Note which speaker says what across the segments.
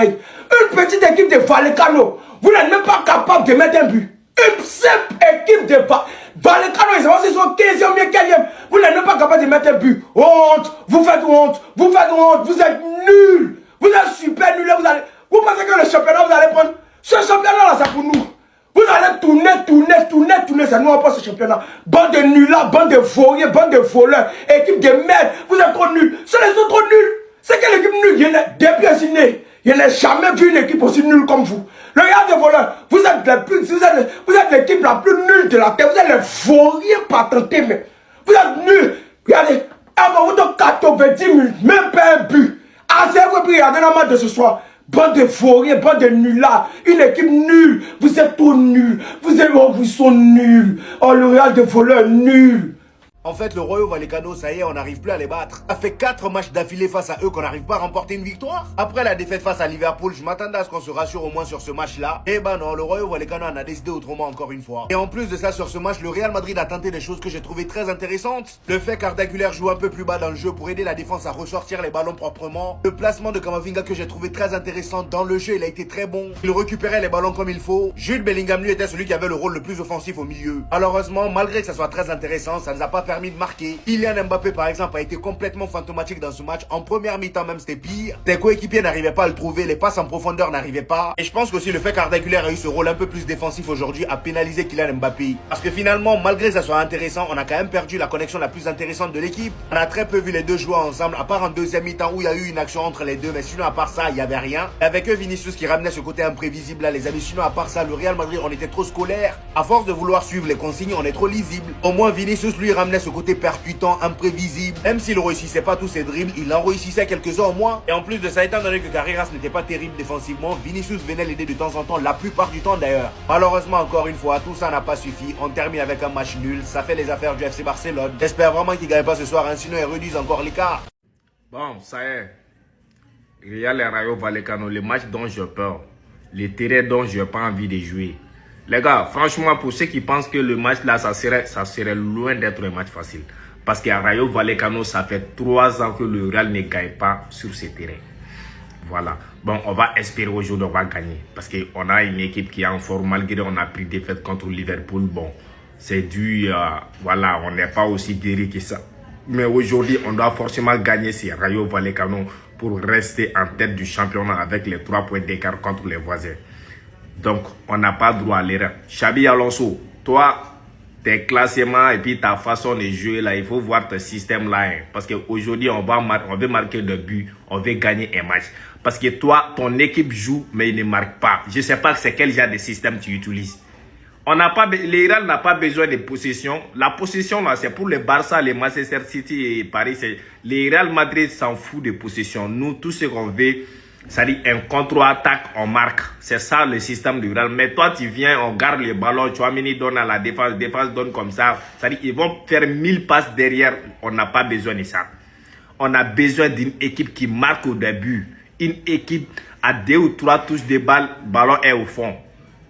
Speaker 1: avec une petite équipe de Vallecano. Vous n'êtes même pas capable de mettre un but. Une simple équipe de Vallecano, ils sont 15e, 15e. Vous n'êtes même pas capable de mettre un but. Honte, vous faites honte, vous faites honte, vous êtes nuls. Vous êtes super nuls. Vous pensez que le championnat, vous allez prendre. Ce championnat-là, c'est pour nous. Vous allez tourner, ça nous pas ce championnat. Bande de nuls là, bande de vauriers, bande de voleurs, équipe de merde. Vous êtes trop nuls. Ce sont trop nuls. C'est quelle équipe nulle? Depuis un signé, je n'ai jamais vu une équipe aussi nulle comme vous. Regardez les voleurs, vous êtes l'équipe la plus nulle de la terre. Vous êtes les vauriers patentés, mais vous êtes nuls. Regardez, avant vous avez 90 minutes, même pas un but. Assez vous regardez la match de ce soir. Bande de vauriers, bande de nullards, une équipe nulle. Vous êtes trop nuls. Vous sont nuls. Oh, le Real de voleurs nuls.
Speaker 2: En fait, le Rayo Vallecano, ça y est, on n'arrive plus à les battre. Ça fait 4 matchs d'affilée face à eux qu'on n'arrive pas à remporter une victoire. Après la défaite face à Liverpool, je m'attendais à ce qu'on se rassure au moins sur ce match-là. Eh ben non, le Rayo Vallecano en a décidé autrement encore une fois. Et en plus de ça, sur ce match, le Real Madrid a tenté des choses que j'ai trouvées très intéressantes. Le fait qu'Arda Güler joue un peu plus bas dans le jeu pour aider la défense à ressortir les ballons proprement. Le placement de Camavinga que j'ai trouvé très intéressant dans le jeu, il a été très bon. Il récupérait les ballons comme il faut. Jude Bellingham, lui, était celui qui avait le rôle le plus offensif au milieu. Malheureusement, malgré que ça soit très intéressant, ça ne nous a pas permis de marquer. Kylian Mbappé par exemple a été complètement fantomatique dans ce match. En première mi-temps même c'était pire. Tes coéquipiers n'arrivaient pas à le trouver. Les passes en profondeur n'arrivaient pas. Et je pense qu'aussi le fait qu'Arda Güler a eu ce rôle un peu plus défensif aujourd'hui a pénalisé Kylian Mbappé. Parce que finalement malgré que ça soit intéressant, on a quand même perdu la connexion la plus intéressante de l'équipe. On a très peu vu les deux jouer ensemble. À part en deuxième mi-temps où il y a eu une action entre les deux. Mais sinon à part ça il n'y avait rien. Et avec eux Vinicius qui ramenait ce côté imprévisible là les amis. Sinon à part ça le Real Madrid on était trop scolaire. À force de vouloir suivre les consignes on est trop lisible. Au moins Vinicius lui ramenait ce côté percutant, imprévisible. Même s'il ne réussissait pas tous ses dribbles, il en réussissait quelques-uns au moins. Et en plus de ça, étant donné que Carreras n'était pas terrible défensivement, Vinicius venait l'aider de temps en temps, la plupart du temps d'ailleurs. Malheureusement, encore une fois, tout ça n'a pas suffi. On termine avec un match nul. Ça fait les affaires du FC Barcelone. J'espère vraiment qu'il ne gagne pas ce soir, hein, sinon ils réduisent encore l'écart.
Speaker 3: Bon, ça y est. Real et Rayo Vallecano, le match dont j'ai peur. Les terrains dont je n'ai pas envie de jouer. Les gars, franchement, pour ceux qui pensent que le match là, ça serait loin d'être un match facile. Parce qu'à Rayo Vallecano, ça fait 3 ans que le Real ne gagne pas sur ce terrain. Voilà. Bon, on va espérer aujourd'hui on va gagner. Parce qu'on a une équipe qui est en forme. Malgré on a pris défaite contre Liverpool. Bon, c'est dû, voilà, on n'est pas aussi guéri que ça. Mais aujourd'hui, on doit forcément gagner ces Rayo Vallecano pour rester en tête du championnat avec les 3 points d'écart contre les voisins. Donc, on n'a pas droit à l'erreur. Xabi Alonso, toi, tes classements et puis ta façon de jouer là, il faut voir ton système là. Hein. Parce qu'aujourd'hui, on veut marquer de but, on veut gagner un match. Parce que toi, ton équipe joue, mais il ne marque pas. Je ne sais pas c'est quel genre de système tu utilises. Le Real n'a pas besoin de possession. La possession là, c'est pour le Barça, les Manchester City et Paris. Le Real Madrid s'en fout de possession. Nous, tout ce qu'on veut, c'est-à-dire un contre-attaque, on marque. C'est ça le système du Real. Mais toi, tu viens, on garde le ballon, Tchouaméni donne à la défense, défense donne comme ça. C'est-à-dire ils vont faire 1000 passes derrière. On n'a pas besoin de ça. On a besoin d'une équipe qui marque au début. Une équipe à 2 ou 3 touches de balle, ballon est au fond.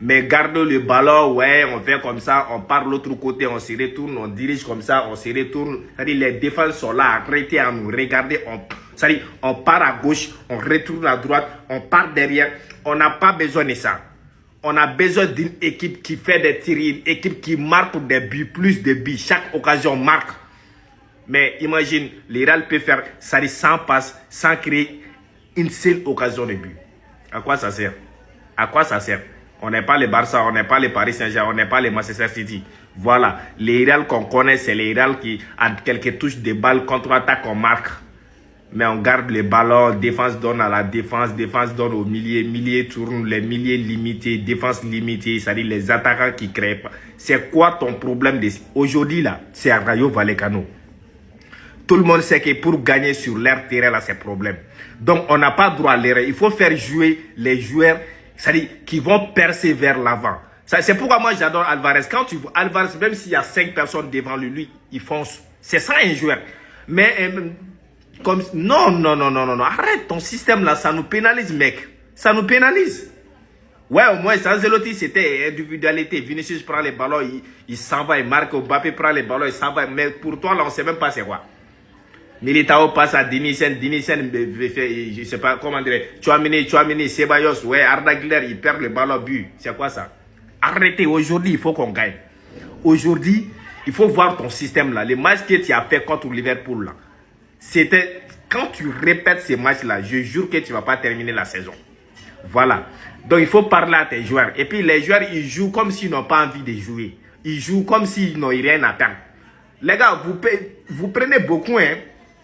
Speaker 3: Mais garde le ballon, ouais, on fait comme ça, on part de l'autre côté, on se retourne, on dirige comme ça, on se retourne. C'est-à-dire les défenses sont là, arrêtez à nous regarder, c'est-à-dire on part à gauche, on retourne à droite, on part derrière. On n'a pas besoin de ça. On a besoin d'une équipe qui fait des tirs, une équipe qui marque des buts, plus de buts. Chaque occasion marque. Mais imagine, le Real peut faire ça 100 passes sans créer une seule occasion de but. À quoi ça sert? À quoi ça sert? On n'est pas les Barça, on n'est pas les Paris Saint-Germain, on n'est pas les Manchester City. Voilà, les Real qu'on connaît, c'est les Real qui, à quelques touches de balle, contre-attaque, on marque. Mais on garde les ballons, défense donne à la défense donne au milieu tourne, les milieux limités, défense limitée, c'est-à-dire les attaquants qui créent pas. C'est quoi ton problème aujourd'hui là? C'est à Rayo Vallecano. Tout le monde sait que pour gagner sur leur terrain là, c'est problème. Donc on n'a pas droit à l'erreur. Il faut faire jouer les joueurs, c'est-à-dire qui vont percer vers l'avant. C'est pourquoi moi j'adore Alvarez. Quand tu vois Alvarez, même s'il y a 5 personnes devant lui, il fonce. C'est ça un joueur. Mais comme non, arrête ton système là, ça nous pénalise mec. Ça nous pénalise. Ouais, au moins Ancelotti c'était individualité. Vinicius prend les ballons, il s'en va, il marque. Mbappé prend les ballons, il s'en va. Mais pour toi là, on sait même pas c'est quoi. Militao passe à Denisen, je sais pas comment dire, Chouameni, Ceballos, ouais, Arda Güler, il perd le ballon au but. C'est quoi ça? Arrêtez, aujourd'hui, il faut qu'on gagne. Aujourd'hui, il faut voir ton système là. Les matchs que tu as fait contre Liverpool là, c'était, quand tu répètes ces matchs là, je jure que tu ne vas pas terminer la saison. Voilà. Donc il faut parler à tes joueurs. Et puis les joueurs, ils jouent comme s'ils n'ont pas envie de jouer. Ils jouent comme s'ils n'ont rien à perdre. Les gars, vous prenez beaucoup, hein.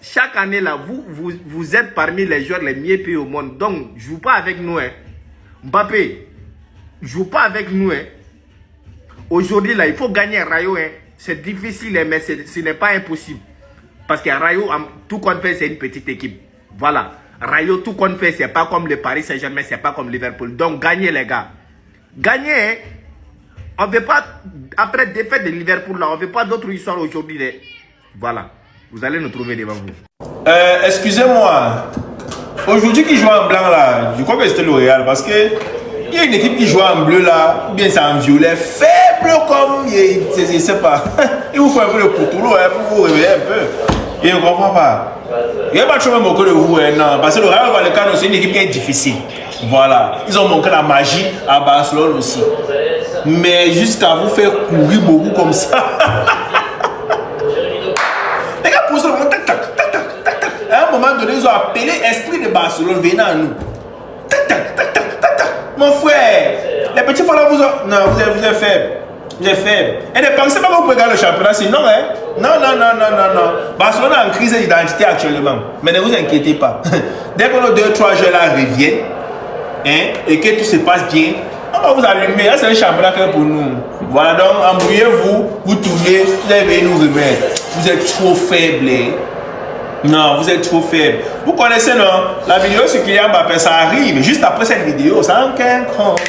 Speaker 3: Chaque année là, vous êtes parmi les joueurs les mieux payés au monde. Donc, joue pas avec nous, hein. Mbappé, joue pas avec nous, hein. Aujourd'hui là, il faut gagner Rayo, hein. C'est difficile, hein, mais ce n'est pas impossible. Parce que Rayo, tout compte fait, c'est une petite équipe. Voilà. Rayo, tout compte fait, c'est pas comme le Paris Saint-Germain, c'est pas comme Liverpool. Donc, gagnez, les gars. Gagnez, hein. On ne veut pas, après défaite de Liverpool, là, on ne veut pas d'autres histoires aujourd'hui. Hein. Voilà. Vous allez nous trouver devant vous.
Speaker 4: Excusez-moi. Aujourd'hui, qui joue en blanc, là, je crois que c'était le Real. Parce que il y a une équipe qui joue en bleu, là, ou bien c'est en violet, faible comme, je ne sais pas. Il vous faut un peu de couteau, hein, pour vous réveiller un peu. Je ne comprends pas. Il n'y a pas de chemin beaucoup de vous, hein, non. Parce que le Real Vallecano, c'est une équipe qui est difficile. Voilà. Ils ont manqué la magie à Barcelone aussi. Mais jusqu'à vous faire courir beaucoup comme ça. Les gars, pour ça, tac, tac, tac, tac, tac, tac. À un moment donné, ils ont appelé Esprit de Barcelone, venez à nous. Tac, tac, tac, tac, tac, tac. Mon frère, les petits là vous ont... Non, vous êtes faible. Vous êtes faible. Et ne pensez pas que vous pouvez gagner le championnat, sinon, hein. Non. Barcelone est en crise d'identité actuellement. Mais ne vous inquiétez pas. Dès que nos 2-3 jeux là reviennent, hein, et que tout se passe bien, on va vous allumer. Là, c'est un championnat pour nous. Voilà, donc embrouillez-vous, vous tournez, vous allez nous remettre. Vous êtes trop faible. Hein? Non, vous êtes trop faible. Vous connaissez, non? La vidéo sur Kylian Mbappé, ça arrive. Juste après cette vidéo, ça en compte.